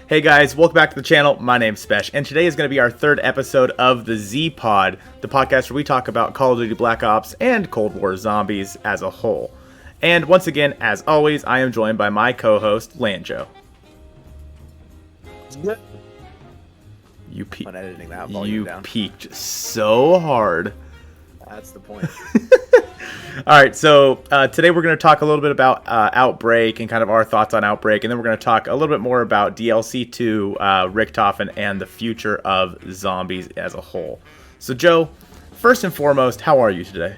Hey guys, welcome back to the channel. My name's Spesh, and today is going to be our third episode of the Z-Pod, the podcast where we talk about Call of Duty Black Ops and Cold War Zombies as a whole. And once again, as always, I am joined by my co-host, Lanjoe. You peaked so hard. That's the point. Alright, so today we're going to talk a little bit about Outbreak and kind of our thoughts on Outbreak, and then we're going to talk a little bit more about DLC2, Richtofen, and the future of zombies as a whole. So Joe, first and foremost, how are you today?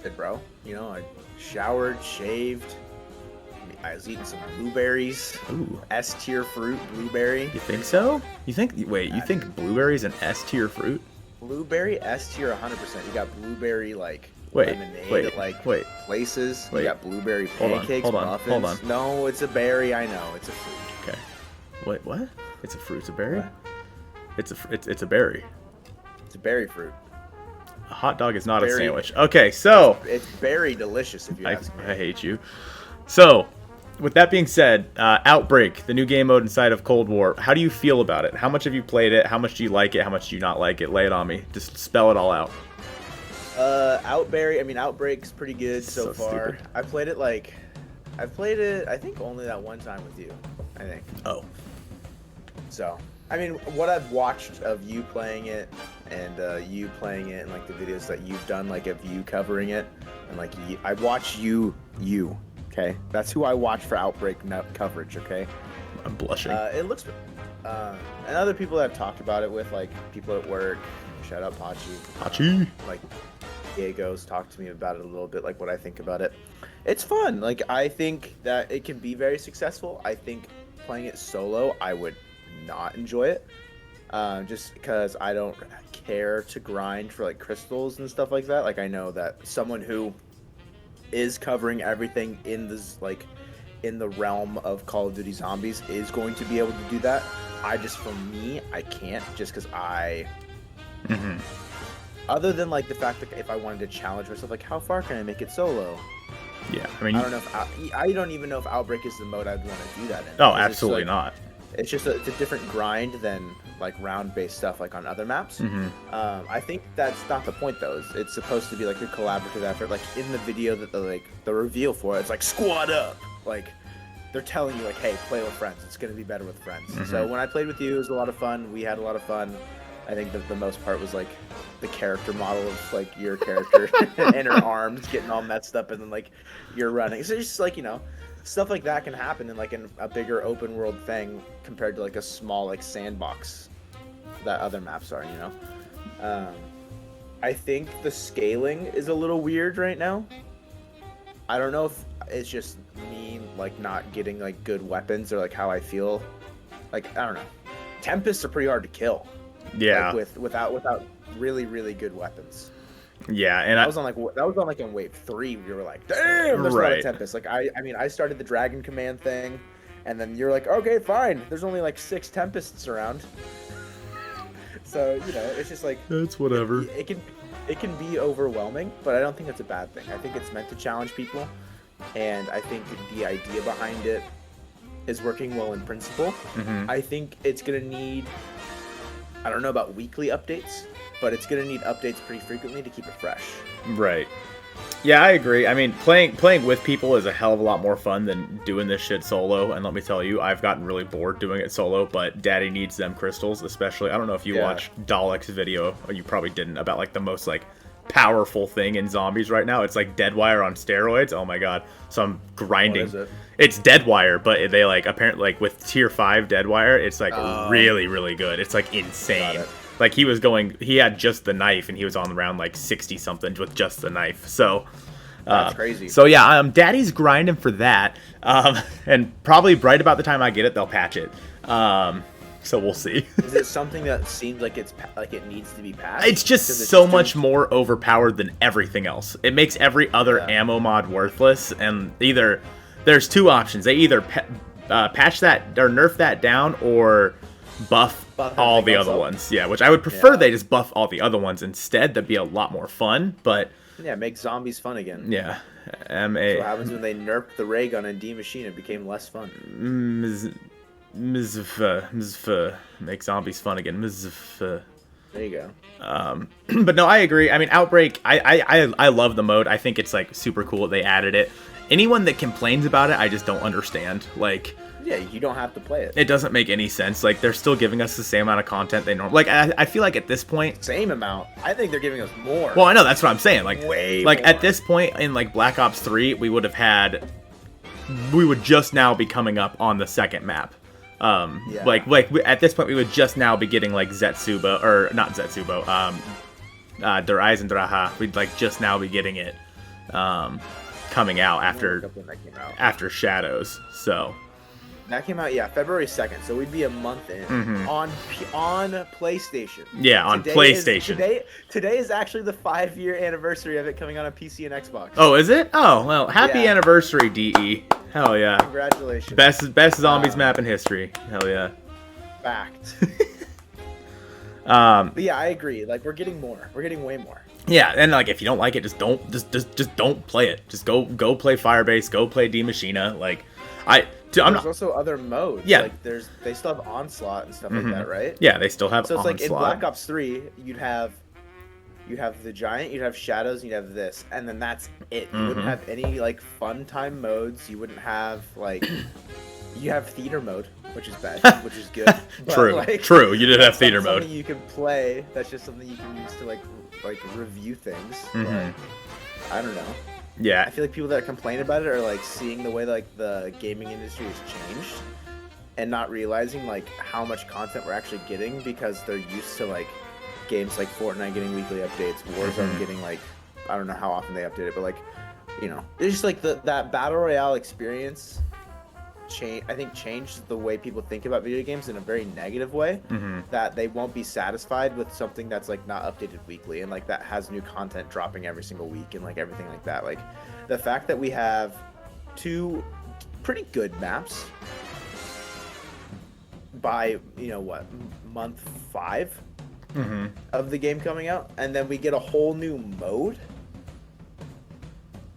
Good, bro. You know, I showered, shaved, I was eating some blueberries. Ooh. S-tier fruit, blueberry. You think so? You think blueberry's an S-tier fruit? Blueberry S-tier 100%. You got blueberry, lemonade at places. You got blueberry pancakes, muffins. Hold on. No, it's a berry. I know. It's a fruit. Okay. Wait, what? It's a fruit. It's a berry? What? It's a berry. It's a berry fruit. A hot dog is not a sandwich. Okay, so... It's very delicious if you ask me. I hate you. So, with that being said, Outbreak, the new game mode inside of Cold War, how do you feel about it? How much have you played it? How much do you like it? How much do you not like it? Lay it on me. Just spell it all out. Outbreak's pretty good so far. Stupid. I've played it I think only that one time with you, I think. Oh. So, I mean, what I've watched of you playing it and you playing it and like the videos that you've done, like of you covering it, and like I watch you, okay? That's who I watch for Outbreak coverage, okay? I'm blushing. It looks, and other people that I've talked about it with, like people at work, shout out Pachi. Like Diego's talked to me about it a little bit, like what I think about it. It's fun. Like, I think that it can be very successful. I think playing it solo, I would not enjoy it. Just because I don't care to grind for like crystals and stuff like that. Like, I know that someone who is covering everything in this, like, in the realm of Call of Duty Zombies is going to be able to do that. For me, I can't, just because other than like the fact that if I wanted to challenge myself, like how far can I make it solo? Yeah, I mean, I don't know if I don't even know if Outbreak is the mode I'd want to do that in. Oh, absolutely not. It's just it's a different grind than like round-based stuff like on other maps. I think that's not the point though. It's supposed to be like a collaborative effort. Like in the video that the reveal for it, it's like squad up. Like they're telling you like, hey, play with friends. It's gonna be better with friends. So when I played with you, it was a lot of fun. We had a lot of fun. I think that the most part was like the character model of like your character and her arms getting all messed up, and then like you're running. So it's just like, you know, stuff like that can happen in like a bigger open world thing compared to like a small like sandbox that other maps are, you know. I think the scaling is a little weird right now. I don't know if it's just me like not getting like good weapons or like how I feel. Like, I don't know. Tempests are pretty hard to kill. Yeah. Like without really, really good weapons. Yeah, and that was on like in wave 3. We were like, damn, there's a lot of Tempest. Like I mean, I started the Dragon Command thing, and then you're like, okay, fine. There's only like 6 Tempests around. So, you know, it's just like it's whatever. It can be overwhelming, but I don't think it's a bad thing. I think it's meant to challenge people, and I think the idea behind it is working well in principle. I think it's gonna need, I don't know about weekly updates, but it's going to need updates pretty frequently to keep it fresh. Right. Yeah, I agree. I mean, playing with people is a hell of a lot more fun than doing this shit solo. And let me tell you, I've gotten really bored doing it solo, but Daddy needs them crystals, especially. I don't know if you watched Dalek's video, or you probably didn't, about like the most like powerful thing in zombies right now. It's like Deadwire on steroids. Oh my god. So I'm grinding. What is it? It's Deadwire, but they like apparently like with tier 5 Deadwire, it's like really, really good. It's like insane. Like he had just the knife and he was on around like 60 something with just the knife. So that's crazy. So yeah, Daddy's grinding for that. And probably right about the time I get it, they'll patch it. So we'll see. Is it something that seems like it needs to be patched? It's just so much more overpowered than everything else. It makes every other ammo mod worthless, and there's 2 options. They either patch that or nerf that down, or buff all the other ones. Yeah, which I would prefer they just buff all the other ones instead. That'd be a lot more fun, but yeah, make zombies fun again. Yeah. So what happens when they nerfed the ray gun and D Machine? It became less fun. make zombies fun again. There you go. But no, I agree. I mean, Outbreak, I love the mode. I think it's like super cool that they added it. Anyone that complains about it, I just don't understand. Like, yeah, you don't have to play it. It doesn't make any sense. Like, they're still giving us the same amount of content they normally. Like, I feel like at this point, same amount. I think they're giving us more. Well, I know, that's what I'm saying. Like, way like more. At this point in like Black Ops 3, we would just now be coming up on the second map. Yeah. At this point, we would just now be getting like Zetsubo, or not Zetsubo, Der Eisendrache. We'd like just now be getting it, coming out after Shadows. So that came out, yeah, February 2nd. So we'd be a month in on PlayStation. Yeah, on PlayStation. Today is actually the 5-year anniversary of it coming out on PC and Xbox. Oh, is it? Oh, well, happy anniversary, DE. Hell yeah. Congratulations. Best zombies map in history. Hell yeah. Fact. But yeah, I agree. Like, we're getting more. We're getting way more. Yeah, and like if you don't like it, just don't play it. Just go play Firebase, go play D Machina. Like there's also other modes. Yeah. Like they still have Onslaught and stuff like that, right? Yeah, they still have So it's Onslaught. like in Black Ops 3, you'd have the Giant, you'd have Shadows, and you'd have this, and then that's it. You wouldn't have any like fun time modes. You wouldn't have like you have theater mode, which is bad, which is good. But, True. You did have theater mode. Something you can play. That's just something you can use to like review things. But, I don't know. Yeah. I feel like people that complain about it are like seeing the way like the gaming industry has changed and not realizing like how much content we're actually getting because they're used to like games like Fortnite getting weekly updates, Warzone getting like, I don't know how often they update it, but like, you know, it's just like that battle royale experience changed the way people think about video games in a very negative way, that they won't be satisfied with something that's like not updated weekly and like that has new content dropping every single week and like everything like that. Like the fact that we have 2 pretty good maps by, you know what, month 5 of the game coming out, and then we get a whole new mode.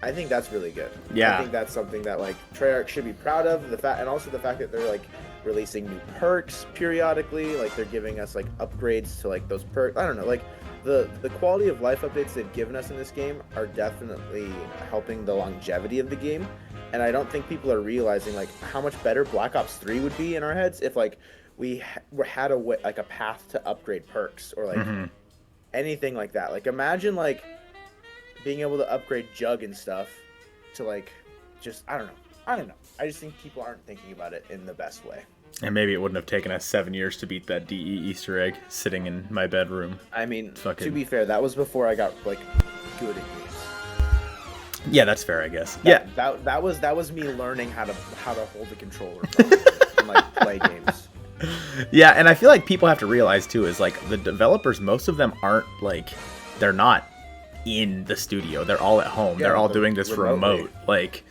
I think that's really good. Yeah. I think that's something that like Treyarch should be proud of. And also the fact that they're like releasing new perks periodically, like they're giving us like upgrades to like those perks. I don't know, like the quality of life updates they've given us in this game are definitely helping the longevity of the game. And I don't think people are realizing like how much better Black Ops 3 would be in our heads if like we had a way, like a path to upgrade perks or like anything like that. Like imagine like being able to upgrade Jug and stuff to like just I don't know. I just think people aren't thinking about it in the best way. And maybe it wouldn't have taken us 7 years to beat that DE Easter egg sitting in my bedroom. I mean, to be fair, that was before I got like good at games. Yeah, that's fair, I guess. That was me learning how to hold the controller and like play games. Yeah, and I feel like people have to realize too is like the developers, most of them aren't like they're not in the studio. They're all at home. They're all doing this remote. Like,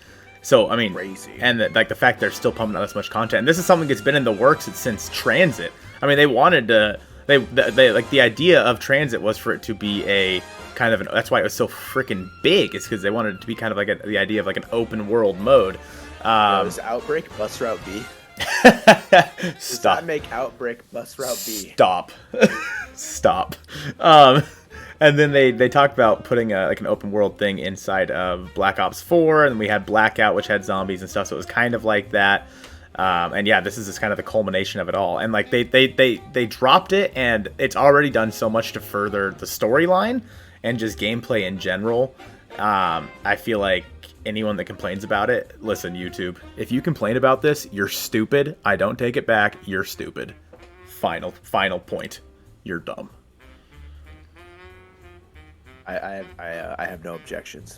so I mean, crazy. And the fact they're still pumping out this much content. And this is something that's been in the works since Transit. I mean, they wanted to. They like the idea of Transit was for it to be a kind of that's why it was so freaking big. It's because they wanted it to be kind of like the idea of like an open world mode. Is Outbreak Bus Route B? Does that make Outbreak Bus Route B? Stop. And then they talked about putting like an open world thing inside of Black Ops 4, and we had Blackout, which had zombies and stuff, so it was kind of like that. And yeah, this is just kind of the culmination of it all. And like they dropped it, and it's already done so much to further the storyline and just gameplay in general. I feel like anyone that complains about it, listen, YouTube, if you complain about this, you're stupid. I don't take it back. You're stupid. Final point. You're dumb. I have no objections.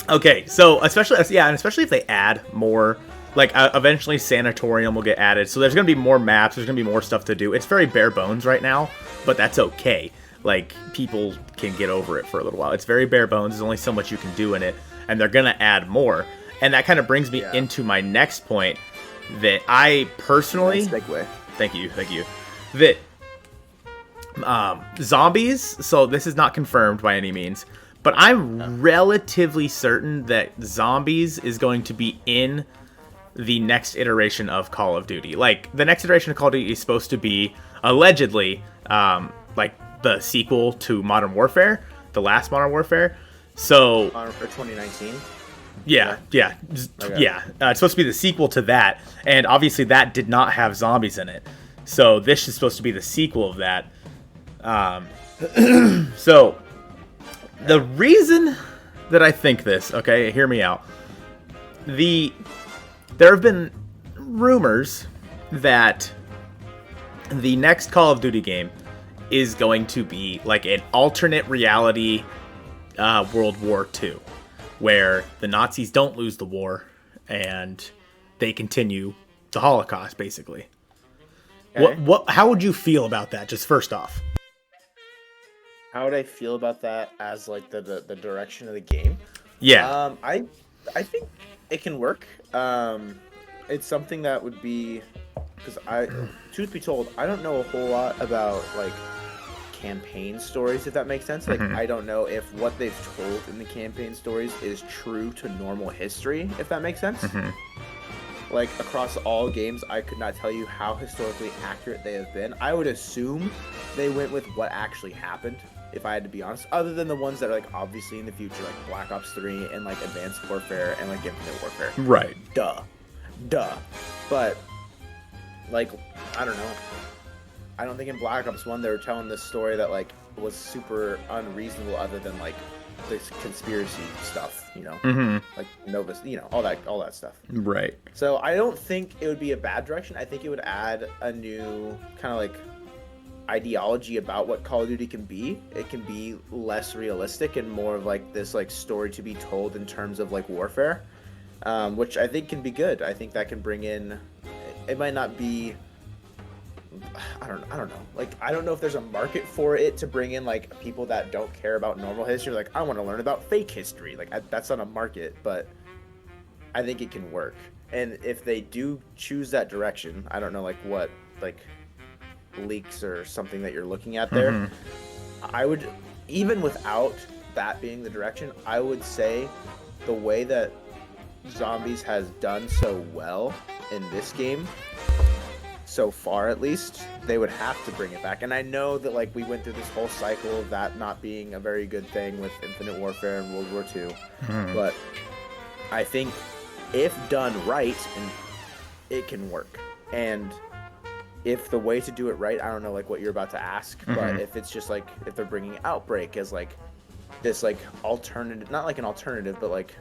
Okay, so especially if they add more, like eventually Sanatorium will get added. So there's gonna be more maps. There's gonna be more stuff to do. It's very bare bones right now, but that's okay. Like people can get over it for a little while. It's very bare bones. There's only so much you can do in it, and they're gonna add more. And that kind of brings me into my next point that I personally. Nice segue. Thank you. That. Zombies, so this is not confirmed by any means, but I'm relatively certain that zombies is going to be in the next iteration of Call of Duty. Like, the next iteration of Call of Duty is supposed to be, allegedly, like, the sequel to Modern Warfare, the last Modern Warfare. So... For 2019? Yeah. Okay. Yeah. It's supposed to be the sequel to that, and obviously that did not have zombies in it. So this is supposed to be the sequel of that. So the reason that I think this, okay, hear me out. There have been rumors that the next Call of Duty game is going to be like an alternate reality World War II, where the Nazis don't lose the war and they continue the Holocaust, basically. Okay. How would you feel about that, just first off? How would I feel about that as like the direction of the game? Yeah. I think it can work. It's something that would be, because truth be told, I don't know a whole lot about like campaign stories, if that makes sense. Like, I don't know if what they've told in the campaign stories is true to normal history, if that makes sense. Like, across all games, I could not tell you how historically accurate they have been. I would assume they went with what actually happened, if I had to be honest, other than the ones that are like obviously in the future, like Black Ops 3 and like Advanced Warfare and like Infinite Warfare. Right. Duh. But like, I don't know. I don't think in Black Ops 1 they were telling this story that like was super unreasonable, other than like this conspiracy stuff, you know, like Novus, you know, all that stuff. Right. So I don't think it would be a bad direction. I think it would add a new kind of like ideology about what Call of Duty can be. It can be less realistic and more of like this like story to be told in terms of like warfare, which I think can be good. I think that can bring in. It might not be. I don't know. Like, I don't know if there's a market for it to bring in like people that don't care about normal history. Like, I want to learn about fake history. Like, that's not a market, but I think it can work. And if they do choose that direction, I don't know like what like leaks or something that you're looking at there. I would, even without that being the direction, I would say the way that Zombies has done so well in this game, so far at least, they would have to bring it back. And I know that like we went through this whole cycle of that not being a very good thing with Infinite Warfare and World War II. But I think if done right, and it can work. And if the way to do it right, I don't know like what you're about to ask, but if it's just like if they're bringing Outbreak as like this like alternative, not like an alternative, but like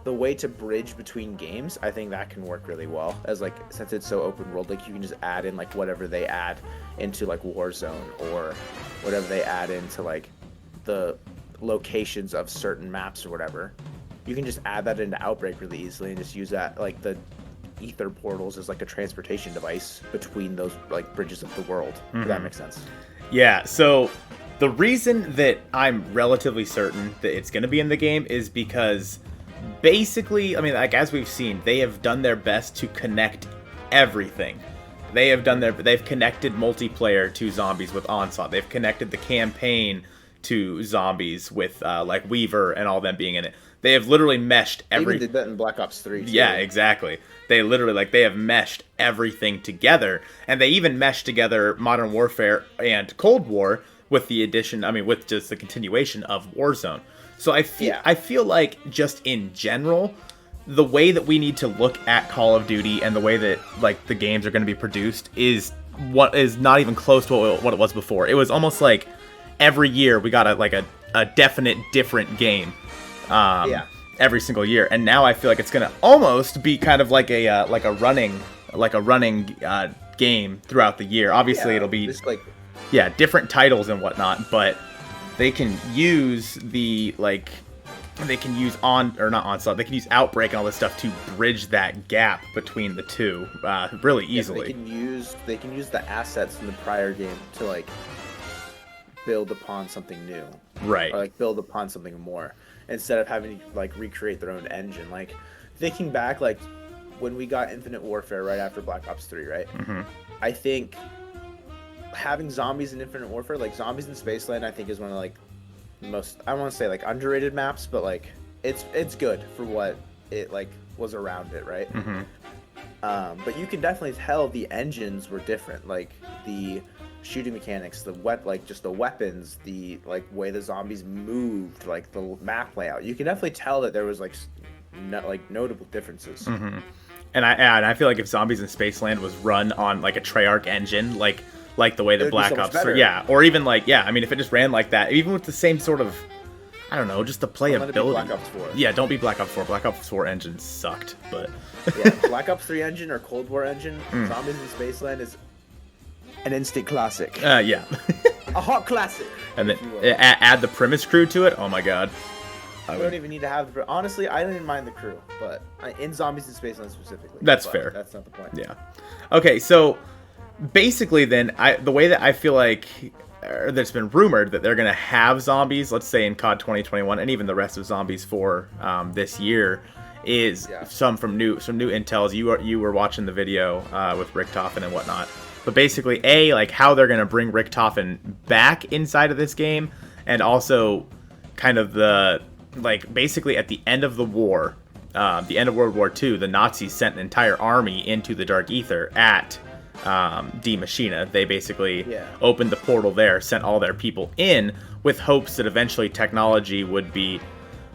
the way to bridge between games, I think that can work really well. As like, since it's so open world, like you can just add in like whatever they add into like Warzone, or whatever they add into like the locations of certain maps or whatever. You can just add that into Outbreak really easily and just use that like the ether portals as like a transportation device between those like bridges of the world. If that makes sense. Yeah. So the reason that I'm relatively certain that it's going to be in the game is because basically, I mean, like as we've seen, they have done their best to connect everything. They've connected multiplayer to Zombies with Onslaught. They've connected the campaign to Zombies with like Weaver and all them being in it. They have literally meshed They even did that in Black Ops 3 too. Yeah, exactly. They literally they have meshed everything together, and they even meshed together Modern Warfare and Cold War with the addition, with just the continuation of Warzone. So I feel like just in general, the way that we need to look at Call of Duty and the way that like the games are going to be produced is what is not even close to what it was before. It was almost like every year we got a definite different game. Every single year, and now I feel like it's gonna almost be kind of like a running game throughout the year. Obviously, it'll be just like different titles and whatnot, but they can use Onslaught, they can use Outbreak and all this stuff to bridge that gap between the two really easily. They can use the assets from the prior game to like build upon something new, right? Or like build upon something more, instead of having to like recreate their own engine. Like thinking back, like when we got Infinite Warfare right after Black Ops 3, right? I think having Zombies in Infinite Warfare, like Zombies in Spaceland, I think is one of like most, I want to say like underrated maps, but like it's good for what it like was around it, right? Mm-hmm. But you can definitely tell the engines were different, like the shooting mechanics, just the weapons, the like way the zombies moved, like the map layout. You can definitely tell that there was like notable differences. Mm-hmm. And I feel like if Zombies in Spaceland was run on like a Treyarch engine, like the way that Black Ops 3, yeah, or even like, yeah, I mean, if it just ran like that, even with the same sort of, I don't know, just the playability. Black Ops 4. Yeah, don't be Black Ops 4. Black Ops 4 engine sucked, but yeah, Black Ops 3 engine or Cold War engine, Zombies in Spaceland is an instant classic. Yeah. A hot classic. And then add the premise crew to it. Oh my god. I don't even need to have the. Honestly, I don't even mind the crew, but in Zombies in Spaceland specifically. That's fair. That's not the point. Yeah. Okay, so basically, then the way that I feel like there's been rumored that they're gonna have zombies, let's say in COD 2021, and even the rest of Zombies for this year, is some new intels. You were watching the video with Richtofen and whatnot, but basically, like how they're gonna bring Richtofen back inside of this game, and also kind of basically at the end of the war, the end of World War II, the Nazis sent an entire army into the Dark Aether at Die Maschine. They basically opened the portal there, sent all their people in with hopes that eventually technology would be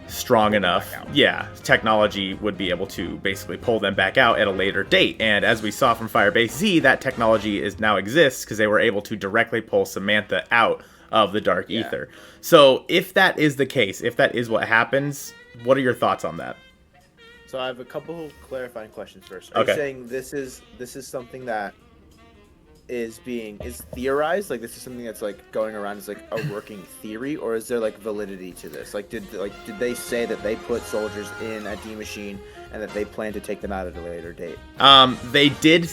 strong enough. Yeah, technology would be able to basically pull them back out at a later date. And as we saw from Firebase Z, that technology now exists because they were able to directly pull Samantha out of the Dark Aether. So if that is the case, if that is what happens, what are your thoughts on that? So I have a couple clarifying questions first. Are you saying this is something that is theorized, like this is something that's like going around as like a working theory, or is there like validity to this? Like did they say that they put soldiers in a D machine and that they plan to take them out at a later date? They did,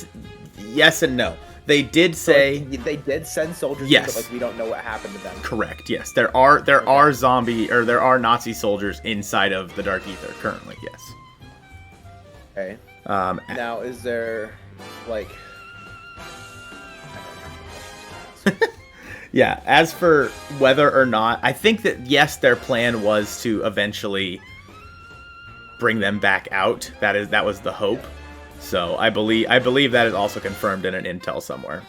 yes and no. They did say they did send soldiers. Yes, in, but like we don't know what happened to them. Correct. Yes, there are there are Nazi soldiers inside of the Dark Aether currently. Yes. Okay. Now, is there like? Yeah. As for whether or not, I think that yes, their plan was to eventually bring them back out. That was the hope. So I believe that is also confirmed in an intel somewhere.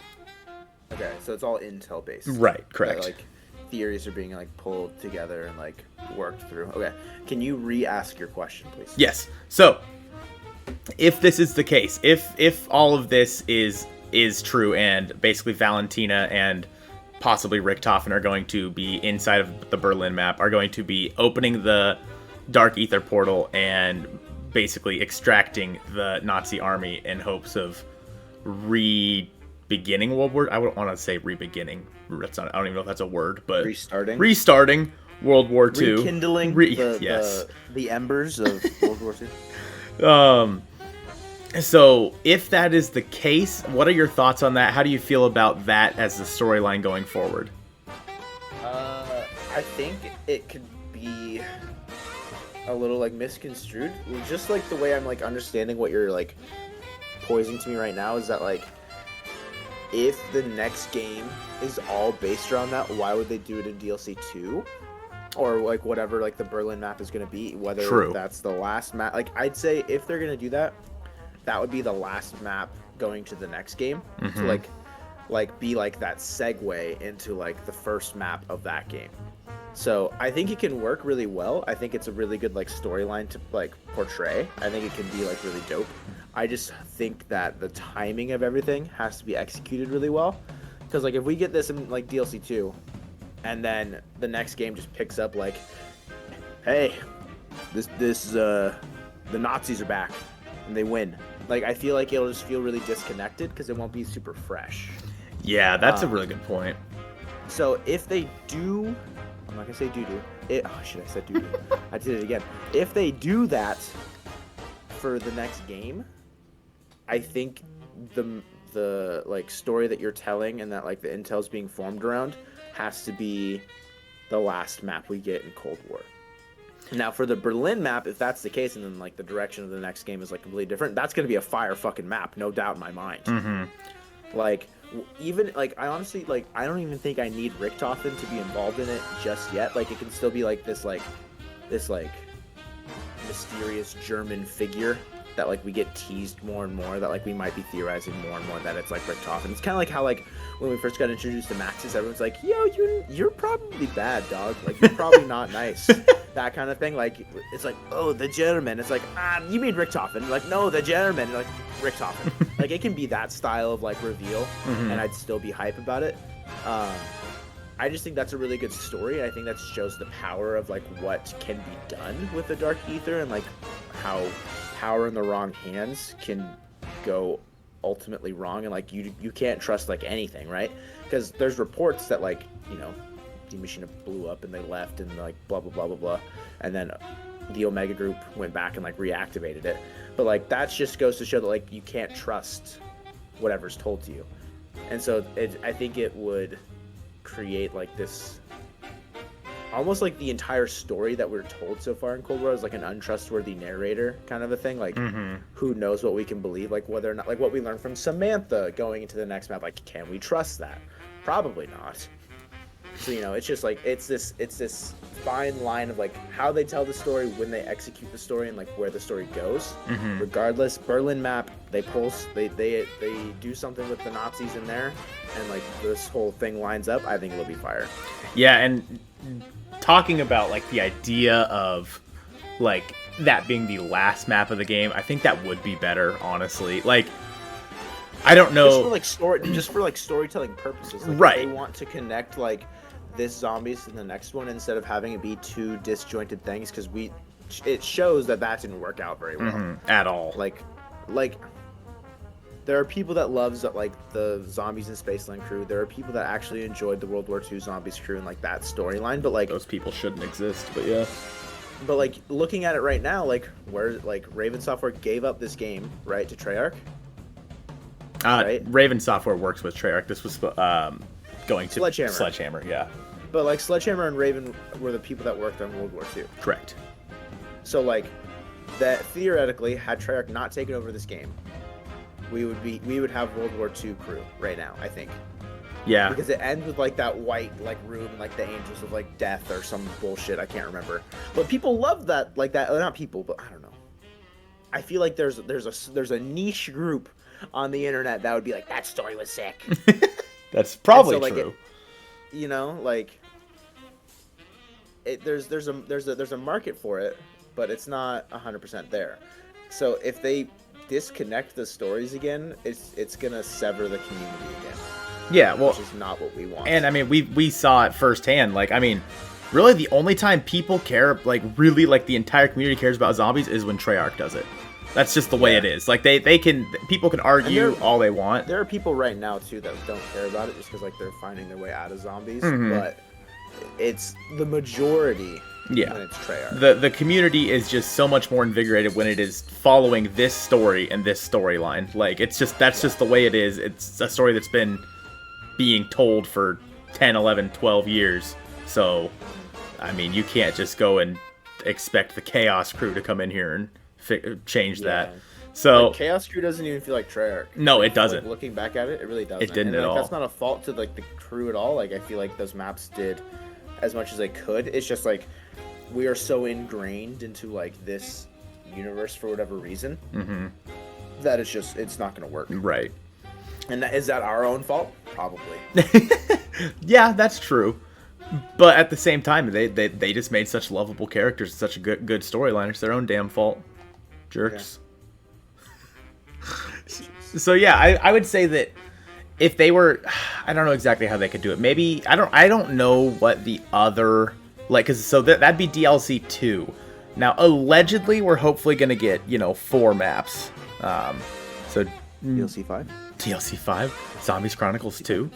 Okay, so it's all intel based. Right, correct. Like theories are being like pulled together and like worked through. Okay, can you re-ask your question, please? Yes. So if this is the case, if all of this is true, and basically Valentina and possibly Richtofen are going to be inside of the Berlin map, are going to be opening the Dark Aether portal and basically extracting the Nazi army in hopes of beginning World War. I wouldn't want to say re-beginning. That's not. I don't even know if that's a word, but restarting World War II, rekindling the embers of World War II. So if that is the case, what are your thoughts on that? How do you feel about that as the storyline going forward? I think it could be a little like misconstrued. Just like the way I'm like understanding what you're like poising to me right now is that like if the next game is all based around that, why would they do it in DLC2? Or like whatever like the Berlin map is going to be, whether that's the last map. Like I'd say if they're going to do that, that would be the last map going to the next game to like be like that segue into like the first map of that game. So I think it can work really well. I think it's a really good like storyline to like portray. I think it can be like really dope. I just think that the timing of everything has to be executed really well. Because like if we get this in like DLC 2, and then the next game just picks up like, hey, the Nazis are back, and they win. Like I feel like it'll just feel really disconnected because it won't be super fresh. Yeah, that's a really good point. So if they do. I'm not gonna say doo-doo. Oh shit, I said doo-doo. I did it again. If they do that for the next game, I think the like story that you're telling and that like the intel's being formed around has to be the last map we get in Cold War. Now for the Berlin map, if that's the case, and then like the direction of the next game is like completely different, that's gonna be a fire fucking map, no doubt in my mind. Like even like I honestly like I don't even think I need Richtofen to be involved in it just yet. Like it can still be like this mysterious German figure that like we get teased more and more, that like we might be theorizing more and more that it's like Richtofen. It's kind of like how like when we first got introduced to Maxis, everyone's like, yo, you're probably bad, dog. Like you're probably not nice. That kind of thing. Like it's like, oh, the German. It's like, you mean Richtofen? Like, no, the German. Like Richtofen. Like it can be that style of like reveal, and I'd still be hype about it. I just think that's a really good story. I think that shows the power of like what can be done with the Dark Aether, and like how power in the wrong hands can go ultimately wrong, and like you can't trust like anything, right? Because there's reports that like, you know, the machine blew up and they left and like blah blah blah blah blah, and then the Omega Group went back and like reactivated it. But like that just goes to show that like you can't trust whatever's told to you, and so I think it would create like this, almost like the entire story that we're told so far in Cold War is like an untrustworthy narrator kind of a thing. Like, who knows what we can believe? Like, whether or not, like what we learned from Samantha going into the next map, like, can we trust that? Probably not. So, you know, it's just like, it's this fine line of like how they tell the story, when they execute the story, and like where the story goes. Regardless, Berlin map, they do something with the Nazis in there, and like this whole thing lines up. I think it'll be fire. Yeah, and talking about like the idea of like that being the last map of the game, I think that would be better, honestly. Like, I don't know, just for storytelling purposes, like, right? They want to connect like this zombies to the next one instead of having it be two disjointed things, because it shows that didn't work out very well at all. Like there are people that loves like the Zombies in Spaceland crew. There are people that actually enjoyed the World War II Zombies crew and like that storyline. But like those people shouldn't exist. But yeah. But like looking at it right now, like where like Raven Software gave up this game, right, to Treyarch. Right? Raven Software works with Treyarch. This was going to Sledgehammer. Yeah. But like Sledgehammer and Raven were the people that worked on World War II. Correct. So like that theoretically, had Treyarch not taken over this game, we would have World War II crew right now, I think. Yeah. Because it ends with like that white like room, like the Angels of like Death or some bullshit, I can't remember. But people love that, like that. Not people, but I don't know. I feel like there's a niche group on the internet that would be like, that story was sick. That's probably so, true. You know, like there's a market for it, but it's not 100% there. So if they disconnect the stories again, it's gonna sever the community again. Yeah, well, which is not what we want. And I mean, we saw it firsthand. Like, I mean, really, the only time people care, like really, like the entire community cares about zombies is when Treyarch does it. That's just the way it is. Like people can argue all they want. There are people right now too that don't care about it just because like they're finding their way out of zombies. But it's the majority. Yeah, when it's Treyarch. The community is just so much more invigorated when it is following this story and this storyline. Like, it's just just the way it is. It's a story that's been being told for 10, 11, 12 years. So, I mean, you can't just go and expect the Chaos crew to come in here and change that. So like, Chaos crew doesn't even feel like Treyarch. No, it doesn't. Like, looking back at it, it really doesn't. It didn't at all. That's not a fault to like the crew at all. Like, I feel like those maps did as much as they could. It's just like we are so ingrained into like this universe for whatever reason that it's not going to work. Right. And is that our own fault? Probably. Yeah, that's true. But at the same time, they just made such lovable characters, such a good storyline. It's their own damn fault. Jerks. Yeah. So yeah, I would say that if they were, I don't know exactly how they could do it. Maybe I don't know what the other, like, cause so that'd be DLC2. Now allegedly we're hopefully gonna get 4 maps. So DLC5. DLC5, Zombies Chronicles 2.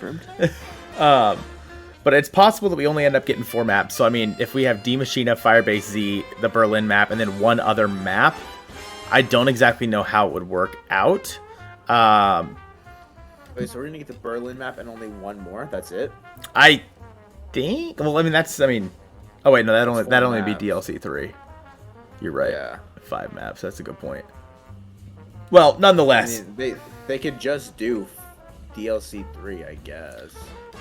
But it's possible that we only end up getting 4 maps. So I mean, if we have D Machina, Firebase Z, the Berlin map, and then one other map, I don't exactly know how it would work out. Wait, so we're gonna get the Berlin map and only one more? That's it? I think. Well, I mean, oh wait, no, that only be DLC 3. You're right. Yeah. 5 maps. That's a good point. Well, nonetheless, I mean, they could just do DLC3, I guess.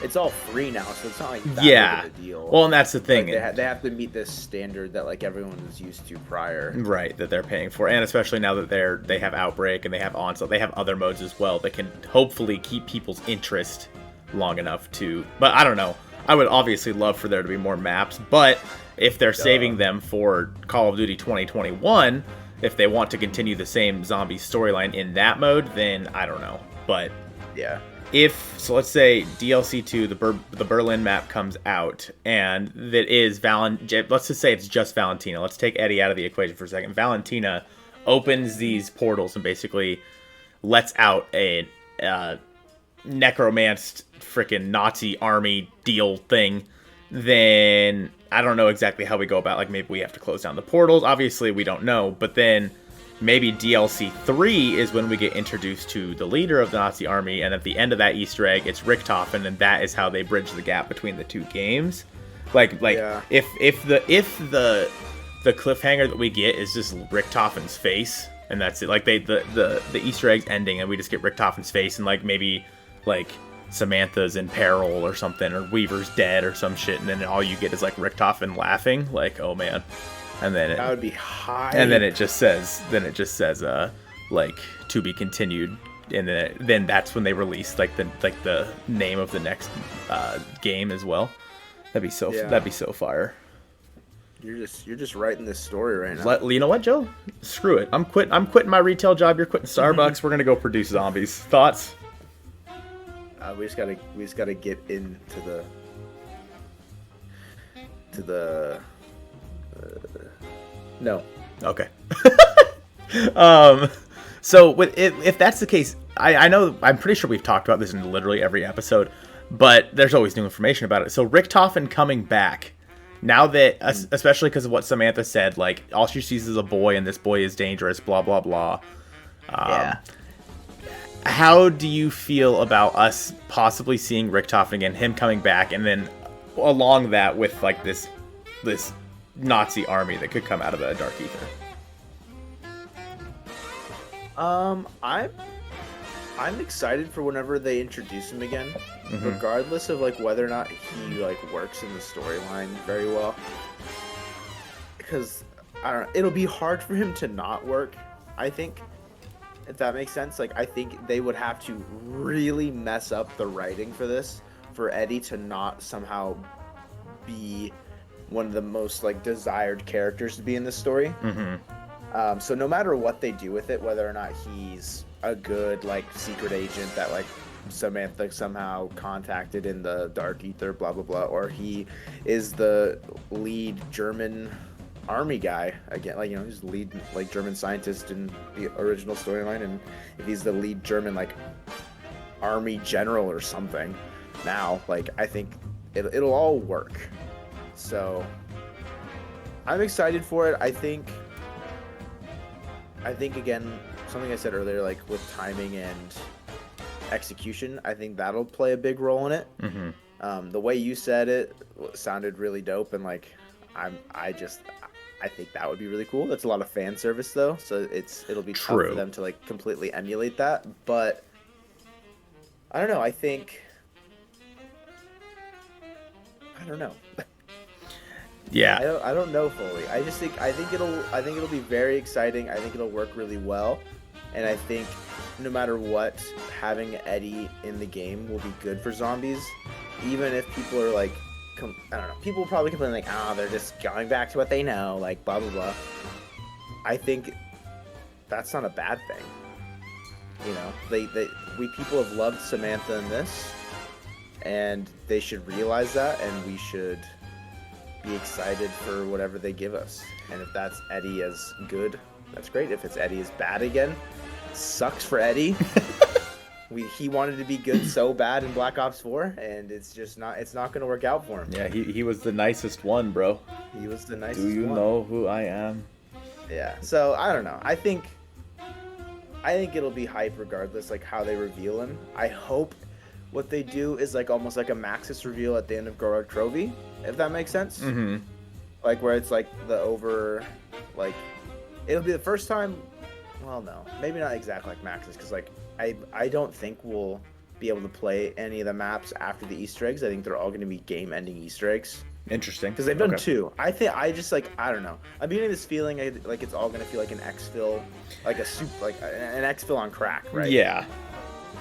It's all free now, so it's not like that Yeah. big of a deal. Well, and that's the thing. Like, they have to meet this standard that like everyone was used to prior. Right, that they're paying for, and especially now that they have Outbreak and they have Onslaught, they have other modes as well that can hopefully keep people's interest long enough to. But I don't know. I would obviously love for there to be more maps, but if they're saving them for Call of Duty 2021, if they want to continue the same zombie storyline in that mode, then I don't know. But yeah. So let's say DLC2, the Berlin map comes out, and that is let's just say it's just Valentina. Let's take Eddie out of the equation for a second. Valentina opens these portals and basically lets out a necromanced freaking Nazi army deal thing. Then I don't know exactly how we go about, like, maybe we have to close down the portals. Obviously, we don't know, but then maybe DLC 3 is when we get introduced to the leader of the Nazi army, and at the end of that Easter egg, it's Richtofen, and that is how they bridge the gap between the two games. Yeah. If the cliffhanger that we get is just Richtofen's face, and that's it. Like the Easter egg's ending, and we just get Richtofen's face, and like maybe like Samantha's in peril or something, or Weaver's dead or some shit, and then all you get is like Richtofen laughing, like, oh man. And then that would be high. And then it just says, like, to be continued, and then that's when they release like the name of the next game as well. That'd be so fire. You're just writing this story right now. You know what, Joe? Screw it. I'm quitting my retail job. You're quitting Starbucks. We're gonna go produce zombies. Thoughts? We just gotta get into the. No. Okay. So if that's the case, I know, I'm pretty sure we've talked about this in literally every episode, but there's always new information about it. So Richtofen coming back, now that, especially because of what Samantha said, like, all she sees is a boy and this boy is dangerous, blah, blah, blah. Yeah. How do you feel about us possibly seeing Richtofen again, him coming back, and then along that with like this Nazi army that could come out of the Dark Aether? I'm excited for whenever they introduce him again, regardless of like whether or not he like works in the storyline very well. Because I don't know, it'll be hard for him to not work, I think. If that makes sense. Like, I think they would have to really mess up the writing for this for Eddie to not somehow be one of the most like desired characters to be in this story. So no matter what they do with it, whether or not he's a good like secret agent that like Samantha somehow contacted in the Dark Aether, blah blah blah, or he is the lead German army guy again, like, you know, he's the lead like German scientist in the original storyline, and if he's the lead German like army general or something now, like, I think it'll all work. So I'm excited for it. I think again, something I said earlier, like with timing and execution, I think that'll play a big role in it. The way you said it sounded really dope, and like I think that would be really cool. That's a lot of fan service though, so it'll be tough for them to like completely emulate that. But I don't know. I don't know. Yeah. I don't know fully. I think it'll be very exciting. I think it'll work really well, and I think no matter what, having Eddie in the game will be good for zombies, even if people are like, I don't know, people will probably complain like, they're just going back to what they know, like blah blah blah. I think that's not a bad thing. You know, people have loved Samantha in this, and they should realize that, and we should be excited for whatever they give us. And if that's Eddie as good, that's great. If it's Eddie as bad again, sucks for Eddie. He wanted to be good so bad in Black Ops 4, and it's not going to work out for him. Yeah, he was the nicest one, bro. He was the nicest one. Do you know who I am? Yeah, so I don't know. I think it'll be hype regardless, like how they reveal him. I hope what they do is like almost like a Maxis reveal at the end of Gorog Trophy, if that makes sense. Like where it's like like it'll be the first time. Well, no, maybe not exactly like Maxis, because like I don't think we'll be able to play any of the maps after the Easter eggs. I think they're all going to be game-ending Easter eggs. Interesting. Because they've done two. I don't know. I'm getting this feeling like it's all going to feel like an exfil, like an exfil on crack, right? Yeah.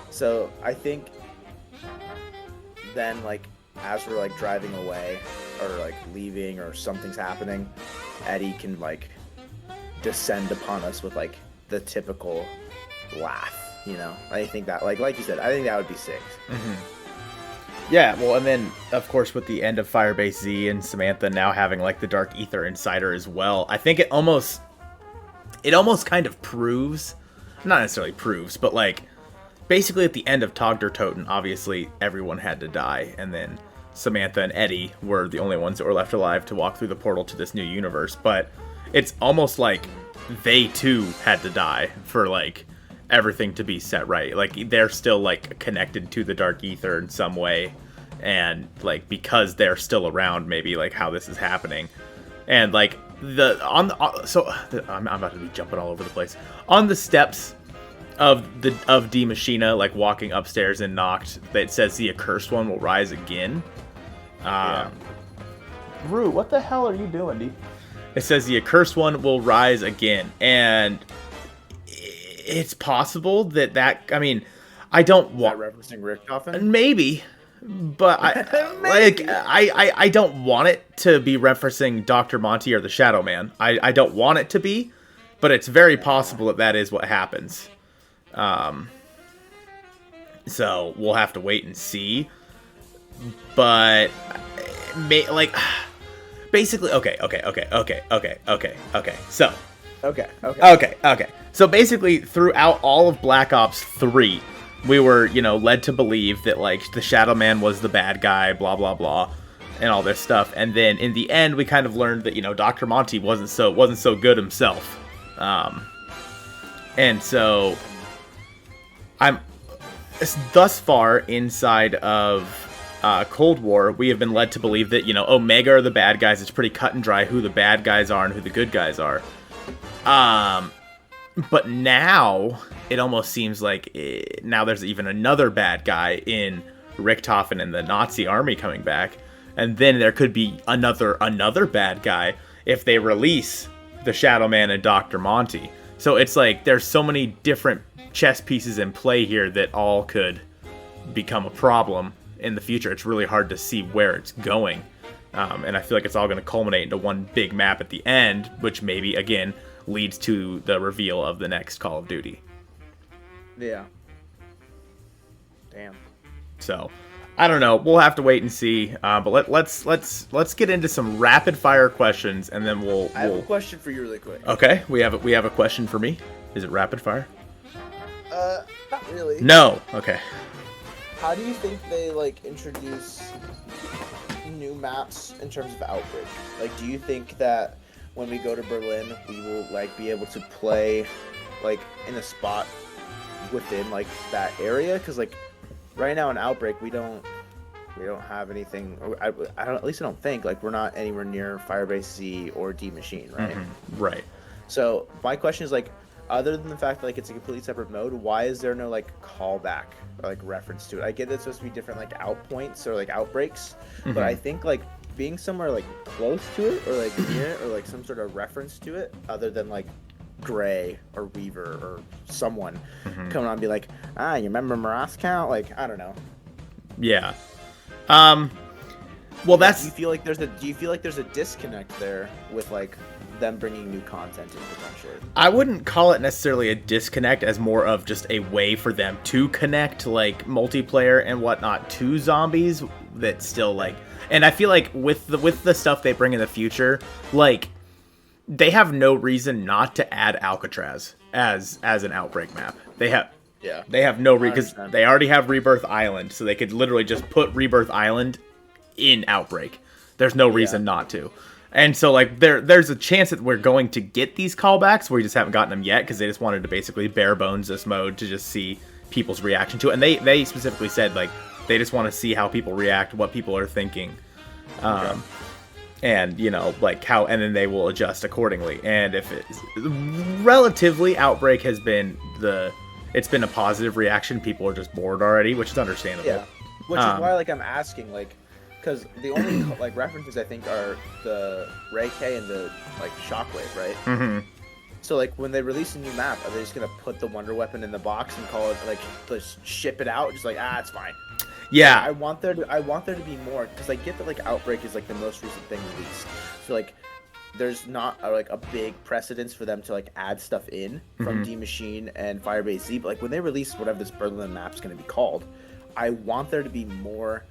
So I think then like as we're like driving away or like leaving or something's happening, Eddie can like descend upon us with like the typical laugh, you know. I think that like you said, I think that would be sick. Yeah, well, and then of course with the end of Firebase Z and Samantha now having like the Dark Aether Insider as well, I think it almost kind of proves, not necessarily proves, but like basically at the end of Togder Toten, obviously everyone had to die, and then Samantha and Eddie were the only ones that were left alive to walk through the portal to this new universe. But it's almost like they too had to die for like everything to be set right. Like they're still like connected to the Dark Aether in some way, and like because they're still around, maybe like how this is happening. And like I'm about to be jumping all over the place on the steps of D Machina, like walking upstairs and knocked, that says the accursed one will rise again. Rue, what the hell are you doing, D? It says the accursed one will rise again, and it's possible that I mean, I don't want referencing Richtofen? Maybe, but I don't want it to be referencing Dr. Monty or the Shadow Man. I don't want it to be, but it's very possible that is what happens. So we'll have to wait and see. But basically, okay. So basically, throughout all of Black Ops 3, we were, led to believe that like the Shadow Man was the bad guy, blah blah blah, and all this stuff. And then in the end, we kind of learned that Dr. Monty wasn't so good himself. And so I'm thus far inside of Cold War, we have been led to believe that Omega are the bad guys. It's pretty cut and dry who the bad guys are and who the good guys are. But now it almost seems like now there's even another bad guy in Richtofen and the Nazi army coming back, and then there could be another bad guy if they release the Shadow Man and Dr. Monty. So it's like there's so many different chess pieces in play here that all could become a problem in the future. It's really hard to see where it's going. And I feel like it's all going to culminate into one big map at the end, which maybe, again, leads to the reveal of the next Call of Duty. Yeah. Damn. So, I don't know. We'll have to wait and see. But let's get into some rapid fire questions, and then I have a question for you really quick. Okay, we have a question for me. Is it rapid fire? Not really. No. Okay. How do you think they introduce new maps in terms of Outbreak? Do you think that when we go to Berlin, we will be able to play in a spot within that area? Because right now in Outbreak, we don't have anything. I don't think we're not anywhere near Firebase Z or D Machine, right? Mm-hmm. Right. So my question is other than the fact that it's a completely separate mode, why is there no callback or reference to it? I get that it's supposed to be different outpoints or outbreaks, mm-hmm. but I think being somewhere close to it or near it or some sort of reference to it, other than Gray or Weaver or someone mm-hmm. coming on and be you remember Moscow? I don't know. Yeah. Well, that's. Do you feel like there's a disconnect there with them bringing new content in potentially? I wouldn't call it necessarily a disconnect, as more of just a way for them to connect multiplayer and whatnot to zombies that still and I feel with the stuff they bring in the future, they have no reason not to add Alcatraz as an Outbreak map. They have no reason, because they already have Rebirth Island, so they could literally just put Rebirth Island in Outbreak. There's no reason not to. And so there's a chance that we're going to get these callbacks. We just haven't gotten them yet because they just wanted to basically bare bones this mode to just see people's reaction to it. And they specifically said they just want to see how people react, what people are thinking, and how, and then they will adjust accordingly. And if it's relatively, Outbreak has been the it's been a positive reaction. People are just bored already, which is understandable. Yeah, which is why like I'm asking like, because the only like references I think are the Ray K and the like Shockwave, right? Mm-hmm. So like when they release a new map, are they just gonna put the Wonder Weapon in the box and call it like just ship it out? Just like it's fine. Yeah, like, I want there to be more, because I get that like Outbreak is like the most recent thing released. So like there's not like a big precedence for them to like add stuff in from D Machine and Firebase Z. But like when they release whatever this Berlin map's gonna be called, I want there to be more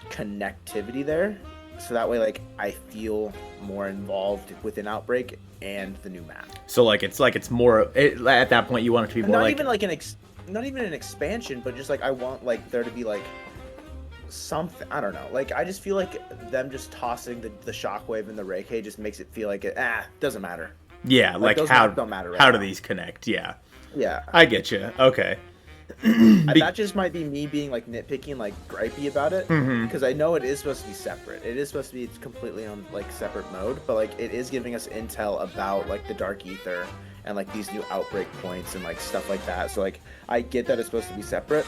connectivity there, so that way like I feel more involved within Outbreak and the new map. So like it's more at that point you want it to be more not like even like not even an expansion, but just like I want like there to be like something. I don't know. Like I just feel like them just tossing the Shockwave and the Ray K just makes it feel like it doesn't matter. Yeah, like those how don't matter right how now. do these connect? Yeah. Yeah. I get you. Okay. That just might be me being like nitpicky and like gripey about it, because I know it is supposed to be separate. It is supposed to be completely on like separate mode, but like it is giving us intel about like the Dark Aether and like these new Outbreak points and like stuff like that. So like I get that it's supposed to be separate.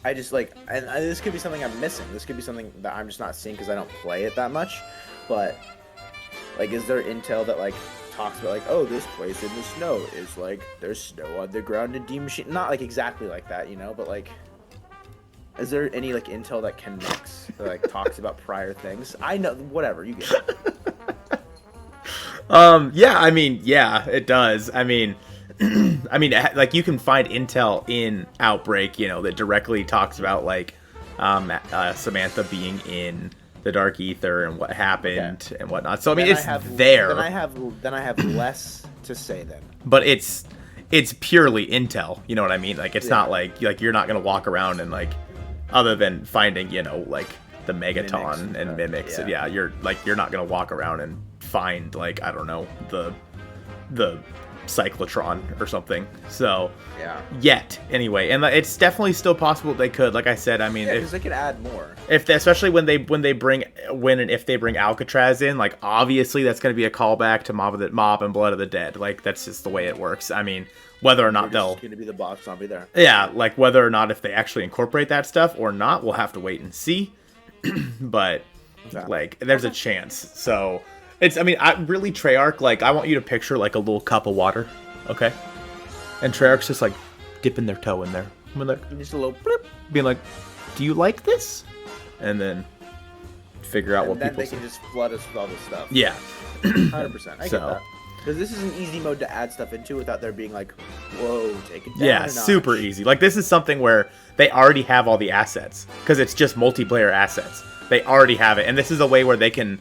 I just like, and this could be something I'm missing. This could be something that I'm just not seeing because I don't play it that much. But like, is there intel that like talks about like, oh, this place in the snow is like there's snow underground in D Machine? Not like exactly like that, you know, but like, is there any like intel that connects, that like talks about prior things? I know, whatever, you get it. Yeah, I mean, yeah, it does. I mean, like you can find intel in Outbreak, you know, that directly talks about like Samantha being in the Dark Aether and what happened and whatnot. So I mean, it's there. Then I have less to say then. But it's purely intel. You know what I mean? Like it's not like you're not gonna walk around and like, other than finding, you know, like the Megaton and mimics. Yeah, you're not gonna walk around and find like, I don't know, the cyclotron or something. So yet anyway, and it's definitely still possible they could, like I said. I mean, because they could add more, especially when they bring Alcatraz in, like obviously that's going to be a callback to Mob and Blood of the Dead. Like that's just the way it works. I mean, whether or not they'll going to be the boss zombie there, like whether or not if they actually incorporate that stuff or not, we'll have to wait and see. But like there's a chance. So it's, I mean, I really, Treyarch, like, I want you to picture, like, a little cup of water, okay? And Treyarch's just, like, dipping their toe in there. Just a little blip. Being like, do you like this? And then figure out what people say. Then they can just flood us with all this stuff. Yeah. 100%. I get that. Because this is an easy mode to add stuff into without there being like, whoa, take it down a notch. Super easy. Like, this is something where they already have all the assets. Because it's just multiplayer assets. They already have it. And this is a way where they can...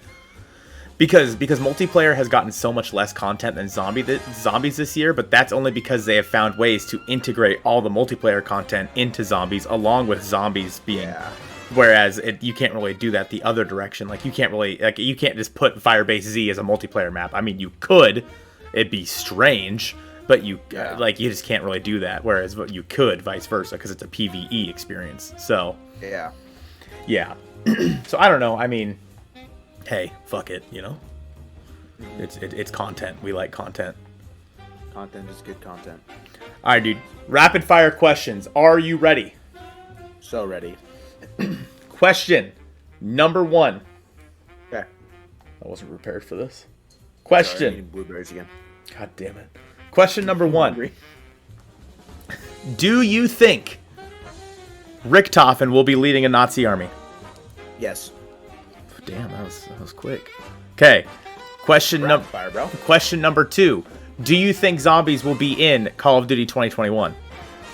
Because multiplayer has gotten so much less content than zombies this year, but that's only because they have found ways to integrate all the multiplayer content into zombies, along with zombies being... Yeah. Whereas you can't really do that the other direction. Like, you can't really... Like, you can't just put Firebase Z as a multiplayer map. I mean, you could. It'd be strange, but you just can't really do that. Whereas you could, vice versa, because it's a PvE experience. So... Yeah. So, I don't know. I mean... Hey, fuck it, you know? It's content. We like content. Content is good content. Alright, dude. Rapid fire questions. Are you ready? So ready. Question number 1. Okay. I wasn't prepared for this. Question. Sorry, I'm eating blueberries again. God damn it. Question number 1. Do you think Richtofen will be leading a Nazi army? Yes. Damn, that was quick. Okay. Question number 2. Do you think zombies will be in Call of Duty 2021?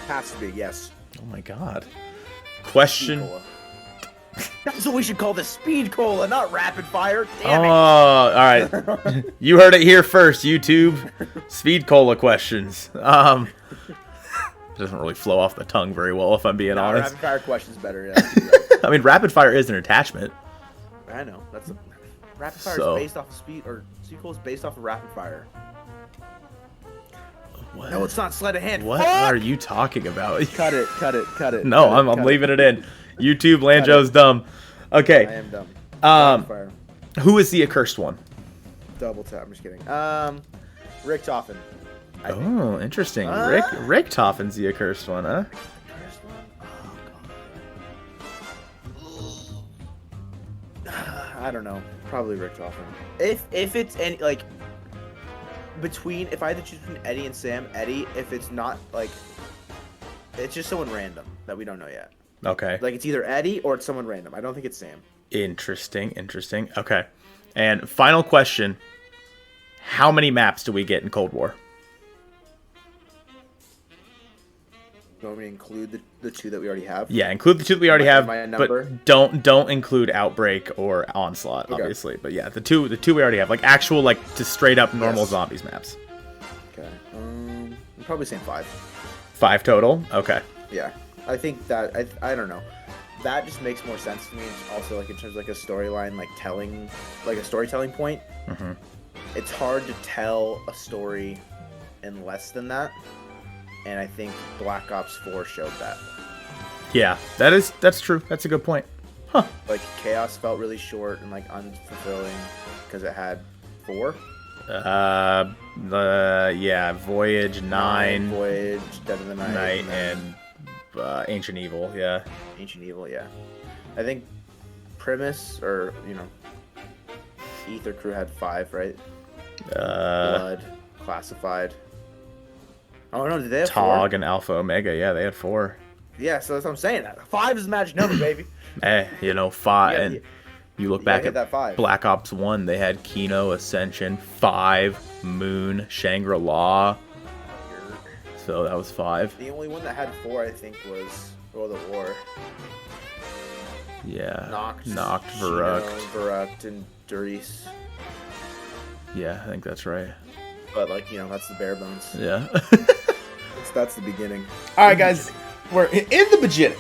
Has to be, yes. Oh my god. Question. That's what we should call this, Speed Cola, not Rapid Fire. Damn it. All right. You heard it here first, YouTube. Speed Cola questions. Doesn't really flow off the tongue very well, if I'm being honest. Rapid Fire questions better. Yeah. I mean, Rapid Fire is an attachment. I know. That's Rapid Fire is based off of Speed Cola is based off of Rapid Fire. What? No, it's not Sleight of Hand. What are you talking about? Cut it. No, I'm leaving it in. YouTube, Lanjoe's dumb. Okay. I am dumb. Fire. Who is the accursed one? Double tap. I'm just kidding. Richtofen. Oh, interesting. Richttofen's the accursed one, huh? First one? Oh god. I don't know. Probably Richtofen. If it's any like between, if I had to choose between Eddie and Sam, Eddie. If it's not like, it's just someone random that we don't know yet. Okay. Like it's either Eddie or it's someone random. I don't think it's Sam. Interesting. Okay. And final question: how many maps do we get in Cold War? You want me to include the two that we already have? Yeah, include the two that we already have, my number? but don't include Outbreak or Onslaught, Okay. obviously. But yeah, the two we already have, like actual, like just straight up normal Yes. zombies maps. Okay. I'm probably saying 5. 5 total. Okay. Yeah. I think that I don't know. That just makes more sense to me. Also, like in terms of like a storyline, like telling, like a storytelling point. Mm-hmm. It's hard to tell a story in less than that, and I think Black Ops 4 showed that. Yeah, that's true. That's a good point. Huh. Like Chaos felt really short and like unfulfilling because it had 4. Voyage 9, Voyage, Dead of the Night, and Ancient Evil. Yeah. Ancient Evil. Yeah, I think Primus or Ether Crew had 5, right? Blood, Classified. Oh no, did they have 4? Tog and Alpha Omega. Yeah, they had 4. Yeah, so that's what I'm saying. 5 is the magic number, baby. 5. Yeah, And you look you back gotta hit at that 5. Black Ops 1, they had Kino, Ascension, 5, Moon, Shangri-La. So that was 5. The only one that had 4, I think, was World at War. Yeah. Noct, Verukkt. And Durice. Yeah, I think that's right. But like, that's the bare bones. Yeah. That's the beginning. All right, guys, we're in the beginning.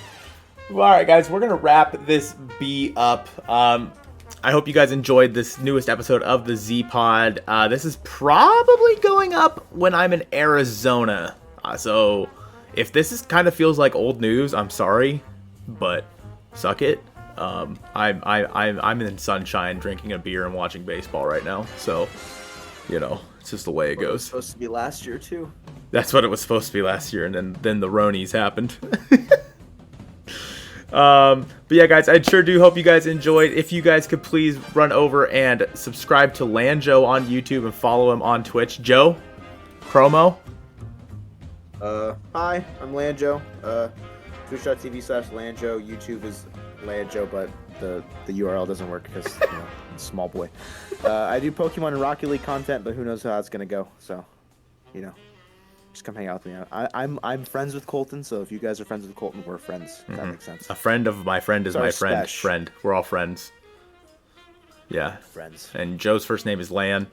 All right, guys, we're gonna wrap this B up. I hope you guys enjoyed this newest episode of the Z Pod. This is probably going up when I'm in Arizona. So if this is kind of feels like old news, I'm sorry, but suck it. I'm in sunshine, drinking a beer and watching baseball right now. So, it's just the way it goes. It was supposed to be last year too. That's what it was supposed to be last year, and then the Ronies happened. But yeah, guys, I sure do hope you guys enjoyed. If you guys could please run over and subscribe to Lanjoe on YouTube and follow him on Twitch. Joe, promo. Hi, I'm Lanjoe. Twitch.tv/Lanjoe. YouTube is Lanjoe, but the URL doesn't work because it's small boy. I do Pokemon and Rocket League content, but who knows how it's gonna go? So, just come hang out with me. I'm friends with Colton, so if you guys are friends with Colton, we're friends. If that makes sense. A friend of my friend is Sorry, my friend. Spesh. Friend. We're all friends. Yeah. Friends. And Joe's first name is Lan.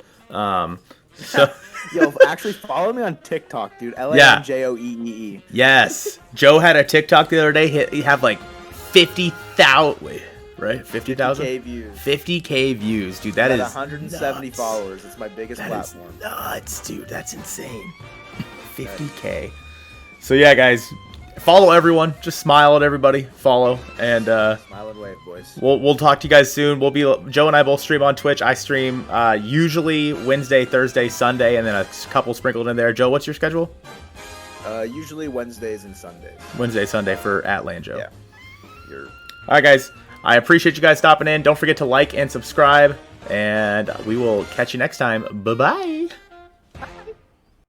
So Yo, actually follow me on TikTok, dude. LANJOEEE. Yes. Joe had a TikTok the other day. He had like 50,000. Wait, right? 50,000? 50K views. 50K views, dude. That is 170 nuts. followers. It's my biggest That is platform. nuts, dude. That's insane. 50K. So yeah, guys, follow everyone. Just smile at everybody. Follow, and Smile and wave, boys. we'll talk to you guys soon. Joe and I both stream on Twitch. I stream usually Wednesday, Thursday, Sunday, and then a couple sprinkled in there. Joe, what's your schedule? Usually Wednesdays and Sundays. Wednesday, Sunday for @Lanjoe. Yeah. All right, guys. I appreciate you guys stopping in. Don't forget to like and subscribe, and we will catch you next time. Bye bye.